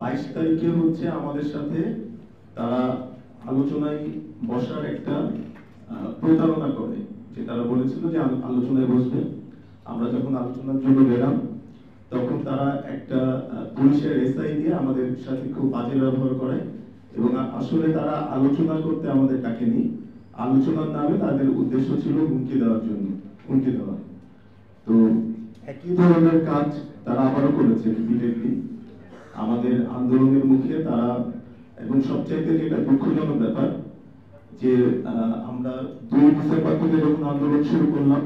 22 তারিখে হচ্ছে আমাদের সাথে তারা আলোচনায় বসার একটা প্রতারণা করে, যে তারা বলেছিল যে আলোচনায় বসবে। আমরা যখন আলোচনার জন্য গেলাম তখন তারা একটা পুলিশের এসআই দিয়ে আমাদের সাথে খুব বাজে ব্যবহার করে, এবং আসলে তারা আলোচনা করতে আমাদের ডাকেনি। আলোচনার নামে তাদের উদ্দেশ্য ছিল হুমকি দেওয়ার জন্য, হুমকি দেওয়া। তো একই ধরনের কাজ তারা আবারও করেছে রিপিটেডলি আমাদের আন্দোলনের মুখে তারা। এবং সবচাইতে যেটা দুঃখজনক ব্যাপার, যে আমরা 2 ডিসেম্বর থেকে যখন আন্দোলন শুরু করলাম,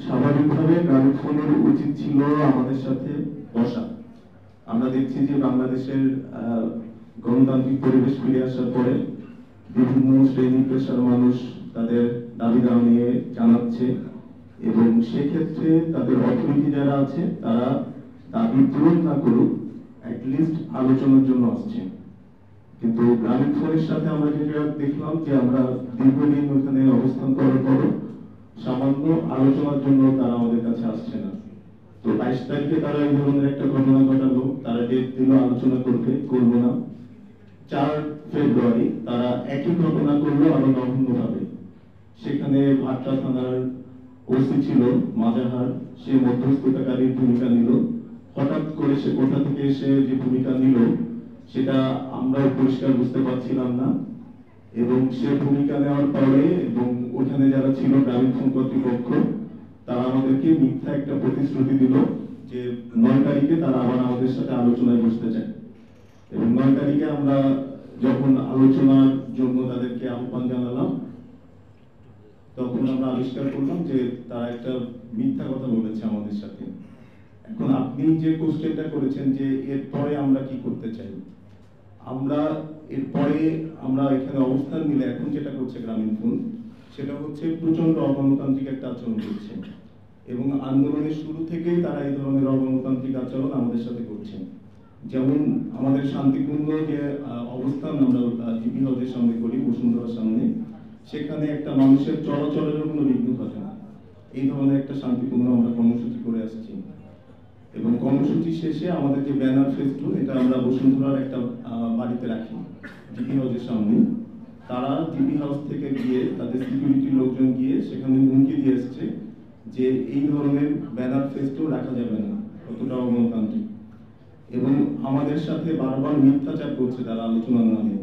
স্বাভাবিকভাবে গ্রামীণফোনের উচিত ছিল আমাদের সাথে বসা। আমরা দেখছি যে বাংলাদেশের গণতান্ত্রিক পরিবেশ ফিরে আসার পরে বিভিন্ন শ্রেণী পেশার মানুষ তাদের দাবি দাওয়া নিয়ে জানাচ্ছে, এবং সেক্ষেত্রে তাদের অথরিটি যারা আছে তারা দাবি পূরণ না করুক, অ্যাটলিস্ট আলোচনার জন্য আসছে। কিন্তু গ্রামীণফোনের সাথে আমরা যেটা দেখলাম, যে আমরা দীর্ঘদিন ওখানে অবস্থান করার পরও সামান্য আলোচনার জন্য তারা আমাদের কাছে আসছে না। তো 22 তারিখে তারা এই ধরনের একটা ঘটনা ঘটালো, তারা ডেট দিল আলোচনা করবো না। 4 ফেব্রুয়ারি তারা একই ঘটনা করলো আরো নগ্নভাবে। সেখানে ভাট্টা থানার ওসি ছিল মাজাহার, সে মধ্যস্থতাকারীর ভূমিকা নিল। হঠাৎ করে সে কোথা থেকে এসে যে ভূমিকা নিল সেটা আমরাও পরিষ্কার বুঝতে পারছিলাম না। এবং সে ভূমিকা নেওয়ার পরে এবং ওখানে যারা ছিল গ্রামীণফোন কর্তৃপক্ষ, তারা আমাদেরকে মিথ্যা একটা প্রতিশ্রুতি দিল যে 9 তারিখে তারা আবার আমাদের সাথে আলোচনায় বসতে চায়। এবং 9 তারিখে আমরা যখন আলোচনার জন্য তাদেরকে আহ্বান জানালাম, তখন আমরা আবিষ্কার করলাম যে তারা একটা মিথ্যা কথা বলেছে আমাদের সাথে। এখন আপনি যে কোশ্চেনটা করেছেন যে এরপরে আমরা কি করতে চাই, আমরা এরপরে আমরা এখানে অবস্থান নিলে এখন যেটা করছে গ্রামীণফোন, সেটা হচ্ছে প্রচন্ড অগণতান্ত্রিক একটা আচরণ করছে। এবং আন্দোলনের শুরু থেকেই তারা এই ধরনের অগণতান্ত্রিক আচরণ আমাদের সাথে করছে। যেমন আমাদের শান্তিপূর্ণ যে অবস্থান আমরা জিপি হাউসের সামনে করি, বসুন্ধরার সামনে, সেখানে একটা মানুষের চলাচলের কোনো বিঘ্ন ঘটে না। এই ধরনের একটা শান্তিপূর্ণ আমরা কর্মসূচি করে আসছি। এবং কর্মসূচি শেষে আমাদের যে ব্যানার ফেস্টুন, এটা আমরা বসুন্ধরার একটা বাড়িতে রাখি জিপি হাউসের সামনে। তারা জিপি হাউস থেকে গিয়ে তাদের সিকিউরিটির লোকজন গিয়ে সেখানে হুমকি দিয়ে এসছে যে এই ধরনের ব্যানার ফেস্টুন রাখা যাবে না, কতটা অগণতান্ত্রিক। এবং আমাদের সাথে বারবার মিথ্যাচার করছে তারা আলোচনার নামে।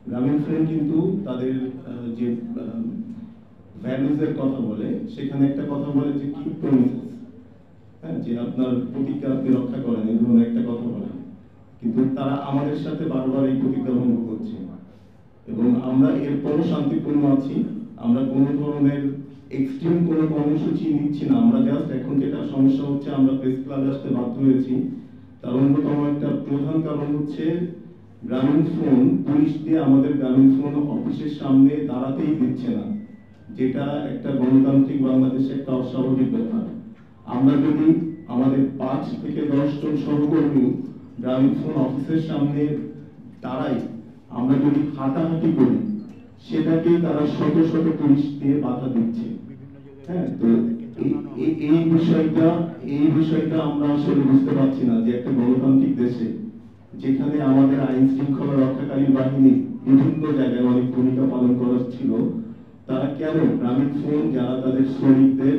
গ্রামীণফোন কিন্তু তাদের যে ভ্যালুজের কথা বলে, সেখানে একটা কথা বলে যে কি প্রমিসেস, হ্যাঁ, যে আপনার প্রতিজ্ঞা আপনি রক্ষা করেন, এই ধরনের একটা কথা বলে। কিন্তু তারা আমাদের সাথে বারবার এই প্রতিজ্ঞা ভঙ্গ করছে। এবং আমরা এরপরও শান্তিপূর্ণ আছি, আমরা কোনো ধরনের এক্সট্রিম কোনো কর্মসূচি নিচ্ছি না। আমরা জাস্ট এখন যেটা সমস্যা হচ্ছে, আমরা প্রেস ক্লাবে আসতে বাধ্য হয়েছি, তার অন্যতম একটা প্রধান কারণ হচ্ছে গ্রামীণফোন পুলিশ দিয়ে আমাদের গ্রামীণফোন অফিসের সামনে দাঁড়াতেই দিচ্ছে না, যেটা একটা গণতান্ত্রিক বাংলাদেশে একটা অস্বাভাবিক ব্যাপার। আমরা যদি আমাদের 5 থেকে 10 জন সহকর্মী গ্রামীণফোন অফিসের সামনে দাঁড়াই, আমরা যদি হাঁটাহাঁটি করি, সেটাকে তারা শত শত পুলিশ দিয়ে বাধা দিচ্ছে। হ্যাঁ, তো এই বিষয়টা আমরা আসলে বুঝতে পারছি না যে একটা গণতান্ত্রিক দেশে, যেখানে আমাদের আইন শৃঙ্খলা রক্ষাকারী বাহিনী বিভিন্ন জায়গায় অনেক ভূমিকা পালন করার ছিল, তারা কেন গ্রামীণফোন যারা তাদের শ্রমিকদের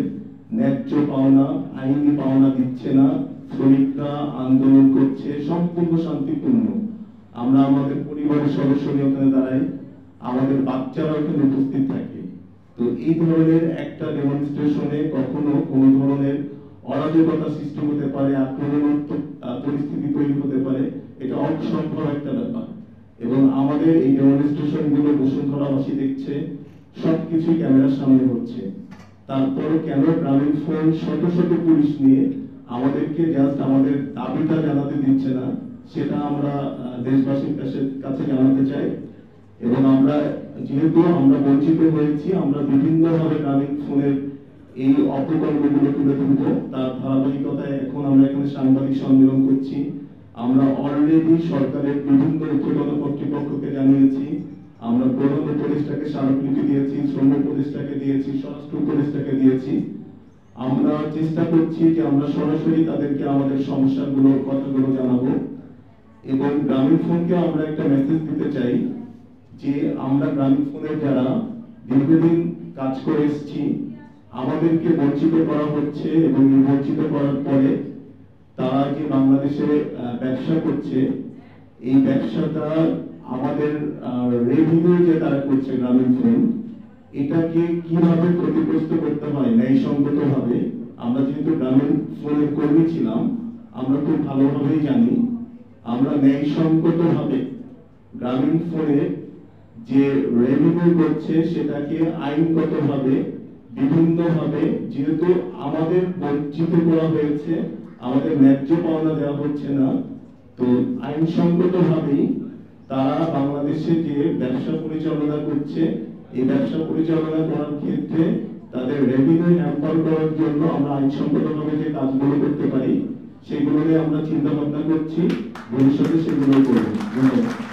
ন্যায্য পাওনা, আইনি পাওনা দিচ্ছে না, শ্রমিকরা আন্দোলন করছে সম্পূর্ণ শান্তিপূর্ণ, আমরা আমাদের পরিবারের সদস্য নিয়ে ওখানে দাঁড়াই, আমাদের বাচ্চারা ওখানে উপস্থিত থাকে। তো এই ধরনের একটা ডেমনস্ট্রেশনে কখনো কোনো ধরনের অরাজকতা সৃষ্টি হতে পারে, আক্রমণাত্মক পরিস্থিতি তৈরি হতে পারে, এটা অসম্ভব একটা ব্যাপার। এবং আমাদের এই ডেমনস্ট্রেশন গুলো বসুন্ধরাবাসী দেখছে, সবকিছু ক্যামেরার সামনে হচ্ছে। তারপরও কেন গ্রামীণফোন শত শত পুলিশ নিয়ে আমাদেরকে জাস্ট আমাদের দাবিটা জানাতে দিচ্ছে না, সেটা আমরা দেশবাসীর কাছে জানাতে চাই। এবং আমরা যেহেতু আমরা বঞ্চিত হয়েছি, আমরা বিভিন্নভাবে গ্রামীণফোনের এই অপকর্মগুলো তুলে ধরবো। তার ধারাবাহিকতায় এখন আমরা এখানে সাংবাদিক সম্মেলন করছি। আমরা অলরেডি সরকারের বিভিন্ন ঊর্ধ্বতন কর্তৃপক্ষকে জানিয়েছি, আমরা প্রধান উপদেষ্টাকে স্মারকলিপি দিয়েছি, শ্রম উপদেষ্টাকে দিয়েছি, স্বরাষ্ট্র উপদেষ্টাকে দিয়েছি। আমরা চেষ্টা করছি যে আমরা সরাসরি তাদেরকে আমাদের সমস্যাগুলো, কথাগুলো জানাবো। এবং গ্রামীণ ফোনকে আমরা একটা মেসেজ দিতে চাই যে আমরা গ্রামীণ ফোনের যারা দীর্ঘদিন কাজ করে এসেছি, আমাদেরকে বঞ্চিত করা হচ্ছে এবং এই বঞ্চিত করার পরে তারা যে বাংলাদেশে ব্যবসা করছে, এই ব্যবসাটা আমাদের রেভিনিউ যে তারা করছে গ্রামীণ ফোন, এটাকে কিভাবে ক্ষতিগ্রস্ত করতে হয় ন্যায়সঙ্গত ভাবে। আমরা যেহেতু গ্রামীণ ফোনের কর্মী ছিলাম, আমরা খুব ভালোভাবেই জানি আমরা ন্যায়সঙ্গত ভাবে গ্রামীণ ফোনে যে রেভিনিউ করছে সেটাকে আইনগত ভাবে বিভিন্ন ভাবে, যেহেতু আমাদের বঞ্চিত করা হয়েছে, আমাদের ন্যায্য পাওনা দেওয়া হচ্ছে না, তো আইনসঙ্গত ভাবেই তারা বাংলাদেশে যে ব্যবসা পরিচালনা করছে, এই ব্যবসা পরিচালনা করার ক্ষেত্রে তাদের রেভিনিউ হ্যাম্পার করার জন্য আমরা আইনসঙ্গত ভাবে যে কাজগুলো করতে পারি সেগুলো নিয়ে আমরা চিন্তা ভাবনা করছি, ভবিষ্যতে সেগুলো করবো। ধন্যবাদ।